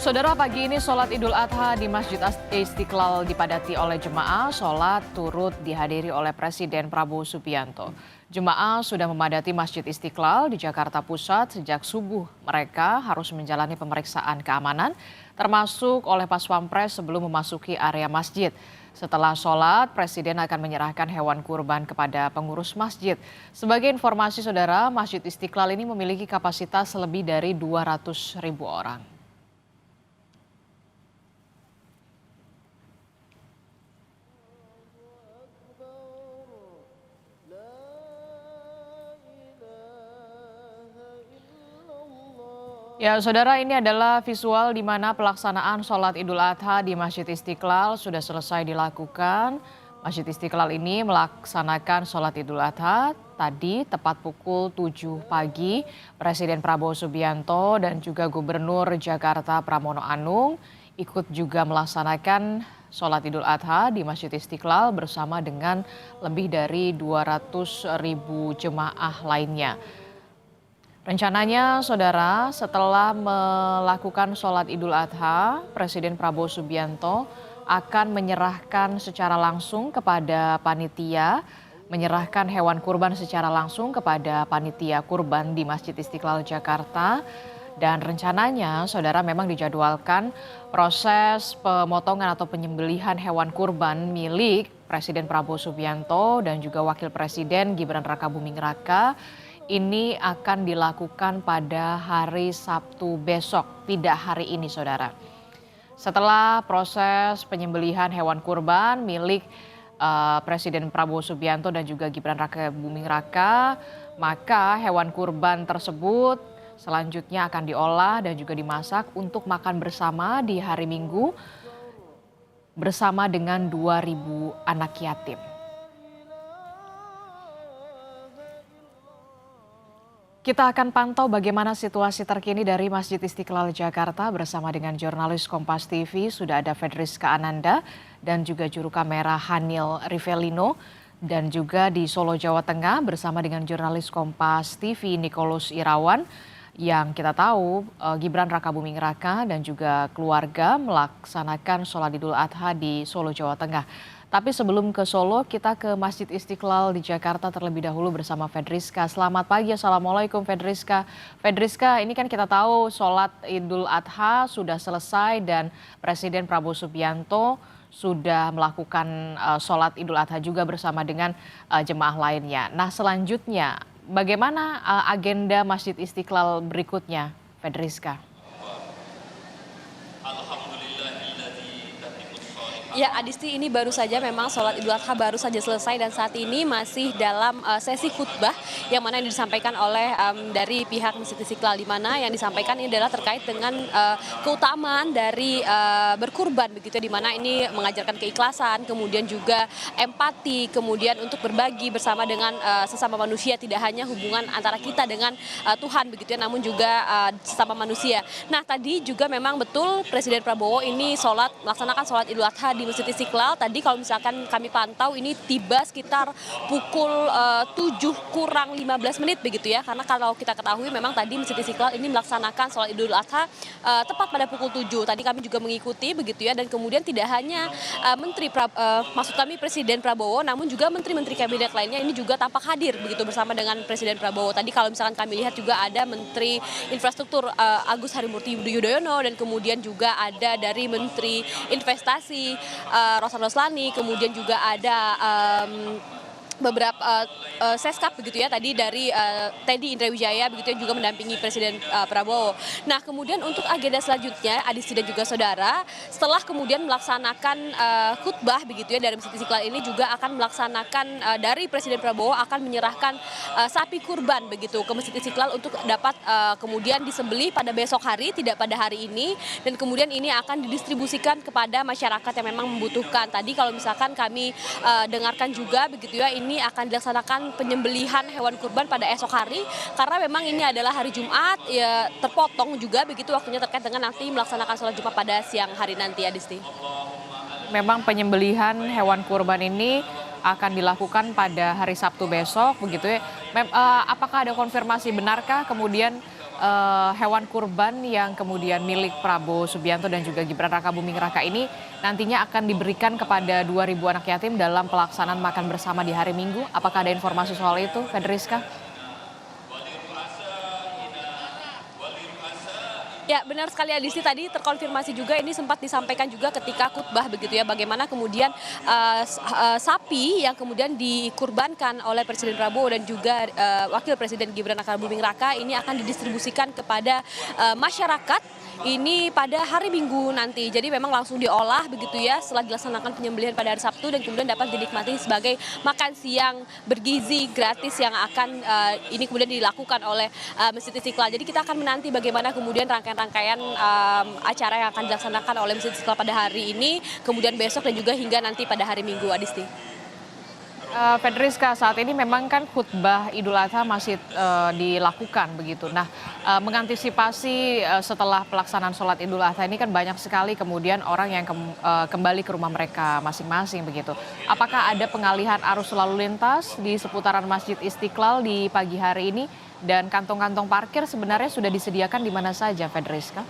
Saudara, pagi ini sholat Idul Adha di Masjid Istiqlal dipadati oleh jemaah. Sholat turut dihadiri oleh Presiden Prabowo Subianto. Jemaah sudah memadati Masjid Istiqlal di Jakarta Pusat sejak subuh. Mereka harus menjalani pemeriksaan keamanan, termasuk oleh Pas Pampres sebelum memasuki area masjid. Setelah sholat, Presiden akan menyerahkan hewan kurban kepada pengurus masjid. Sebagai informasi saudara, Masjid Istiqlal ini memiliki kapasitas lebih dari 200.000 orang. Ya, saudara, ini adalah visual di mana pelaksanaan sholat Idul Adha di Masjid Istiqlal sudah selesai dilakukan. Masjid Istiqlal ini melaksanakan sholat Idul Adha tadi tepat pukul 7 pagi. Presiden Prabowo Subianto dan juga Gubernur Jakarta Pramono Anung ikut juga melaksanakan sholat Idul Adha di Masjid Istiqlal bersama dengan lebih dari 200.000 jemaah lainnya. Rencananya, saudara, setelah melakukan sholat Idul Adha, Presiden Prabowo Subianto akan menyerahkan secara langsung kepada panitia, menyerahkan hewan kurban secara langsung kepada panitia kurban di Masjid Istiqlal Jakarta. Dan rencananya, saudara, memang dijadwalkan proses pemotongan atau penyembelihan hewan kurban milik Presiden Prabowo Subianto dan juga Wakil Presiden Gibran Rakabuming Raka ini akan dilakukan pada hari Sabtu besok, tidak hari ini, saudara. Setelah proses penyembelihan hewan kurban milik Presiden Prabowo Subianto dan juga Gibran Rakabuming Raka, maka hewan kurban tersebut selanjutnya akan diolah dan juga dimasak untuk makan bersama di hari Minggu bersama dengan 2.000 anak yatim. Kita akan pantau bagaimana situasi terkini dari Masjid Istiqlal Jakarta bersama dengan jurnalis Kompas TV. Sudah ada Fedriska Ananda dan juga juru kamera Hanil Rivelino. Dan juga di Solo, Jawa Tengah bersama dengan jurnalis Kompas TV Nicholas Irawan. Yang kita tahu Gibran Rakabuming Raka dan juga keluarga melaksanakan sholat Idul Adha di Solo, Jawa Tengah. Tapi sebelum ke Solo, kita ke Masjid Istiqlal di Jakarta terlebih dahulu bersama Fedriska. Selamat pagi, Assalamualaikum Fedriska. Fedriska, ini kan kita tahu sholat Idul Adha sudah selesai dan Presiden Prabowo Subianto sudah melakukan sholat Idul Adha juga bersama dengan jemaah lainnya. Nah, selanjutnya bagaimana agenda Masjid Istiqlal berikutnya, Fedriska? Ya, Adisti, ini baru saja memang sholat Idul Adha baru saja selesai dan saat ini masih dalam sesi khutbah yang mana yang disampaikan oleh dari pihak Masjid Istiqlal, di mana yang disampaikan ini adalah terkait dengan keutamaan dari berkurban begitu, di mana ini mengajarkan keikhlasan, kemudian juga empati, kemudian untuk berbagi bersama dengan sesama manusia, tidak hanya hubungan antara kita dengan Tuhan begitu ya, namun juga sesama manusia. Nah, tadi juga memang betul Presiden Prabowo ini melaksanakan sholat Idul Adha di Masjid Istiqlal. Tadi kalau misalkan kami pantau ini tiba sekitar pukul 7 kurang 15 menit begitu ya. Karena kalau kita ketahui memang tadi Masjid Istiqlal ini melaksanakan sholat Idul Adha tepat pada pukul 7. Tadi kami juga mengikuti begitu ya, dan kemudian tidak hanya Presiden Prabowo, namun juga menteri-menteri kabinet lainnya ini juga tampak hadir begitu bersama dengan Presiden Prabowo. Tadi kalau misalkan kami lihat juga ada Menteri Infrastruktur Agus Harimurti Yudhoyono, dan kemudian juga ada dari Menteri Investasi Rosan Roslani, kemudian juga ada beberapa seskap begitu ya, tadi dari Teddy Indra Wijaya begitu ya, juga mendampingi Presiden Prabowo. Nah, kemudian untuk agenda selanjutnya, Adisti dan juga saudara, setelah kemudian melaksanakan khutbah begitu ya dari Masjid Istiqlal ini, juga akan melaksanakan dari Presiden Prabowo akan menyerahkan sapi kurban begitu ke Masjid Istiqlal untuk dapat kemudian disembelih pada besok hari, tidak pada hari ini, dan kemudian ini akan didistribusikan kepada masyarakat yang memang membutuhkan. Tadi kalau misalkan kami dengarkan juga begitu ya, ini akan dilaksanakan penyembelihan hewan kurban pada esok hari, karena memang ini adalah hari Jumat ya, terpotong juga begitu waktunya terkait dengan nanti melaksanakan sholat Jumat pada siang hari nanti, Adisti. Memang penyembelihan hewan kurban ini akan dilakukan pada hari Sabtu besok begitu ya. Apakah ada konfirmasi, benarkah kemudian hewan kurban yang kemudian milik Prabowo Subianto dan juga Gibran Rakabuming Raka ini nantinya akan diberikan kepada 2.000 anak yatim dalam pelaksanaan makan bersama di hari Minggu. Apakah ada informasi soal itu, Fedriska? Ya, benar sekali Adisti, tadi terkonfirmasi juga ini sempat disampaikan juga ketika khutbah begitu ya, bagaimana kemudian sapi yang kemudian dikurbankan oleh Presiden Prabowo dan juga Wakil Presiden Gibran Rakabuming Raka ini akan didistribusikan kepada masyarakat ini pada hari Minggu nanti. Jadi memang langsung diolah begitu ya setelah dilaksanakan penyembelihan pada hari Sabtu dan kemudian dapat dinikmati sebagai makan siang bergizi gratis yang akan ini kemudian dilakukan oleh Masjid Istiqlal. Jadi kita akan menanti bagaimana kemudian rangkaian acara yang akan dilaksanakan oleh Masjid Istiqlal pada hari ini, kemudian besok dan juga hingga nanti pada hari Minggu, Adisti. Fedriska, saat ini memang kan khutbah Idul Adha masih dilakukan begitu. Nah, mengantisipasi setelah pelaksanaan sholat Idul Adha ini kan banyak sekali kemudian orang yang kembali ke rumah mereka masing-masing begitu. Apakah ada pengalihan arus lalu lintas di seputaran Masjid Istiqlal di pagi hari ini dan kantong-kantong parkir sebenarnya sudah disediakan di mana saja, Fedriska?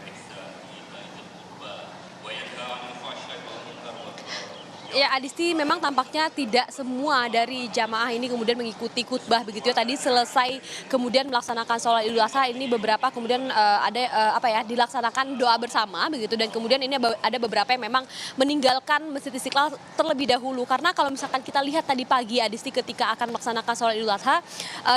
Ya, Adisti, memang tampaknya tidak semua dari jamaah ini kemudian mengikuti khutbah begitu ya. Tadi selesai kemudian melaksanakan sholat Idul Adha ini beberapa kemudian dilaksanakan doa bersama begitu dan kemudian ini ada beberapa yang memang meninggalkan Masjid Istiqlal terlebih dahulu karena kalau misalkan kita lihat tadi pagi Adisti ketika akan melaksanakan sholat Idul Adha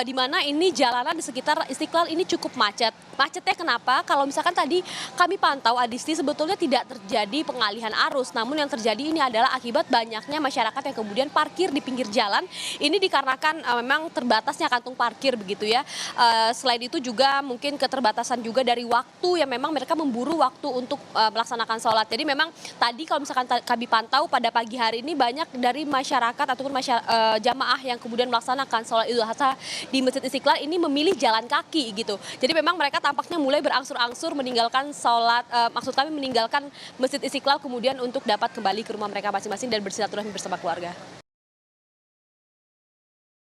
di mana ini jalanan di sekitar Istiqlal ini cukup macet. Macetnya kenapa? Kalau misalkan tadi kami pantau Adisti sebetulnya tidak terjadi pengalihan arus, namun yang terjadi ini adalah akibat banyaknya masyarakat yang kemudian parkir di pinggir jalan. Ini dikarenakan memang terbatasnya kantung parkir begitu ya. Selain itu juga mungkin keterbatasan juga dari waktu yang memang mereka memburu waktu untuk melaksanakan sholat. Jadi memang tadi kalau misalkan kami pantau pada pagi hari ini banyak dari masyarakat ataupun jamaah yang kemudian melaksanakan sholat Idul Adha di Masjid Istiqlal ini memilih jalan kaki gitu. Jadi memang mereka tampaknya mulai berangsur-angsur meninggalkan sholat, maksud kami meninggalkan Masjid Istiqlal kemudian untuk dapat kembali ke rumah mereka masing-masing dan bersilaturahmi bersama keluarga.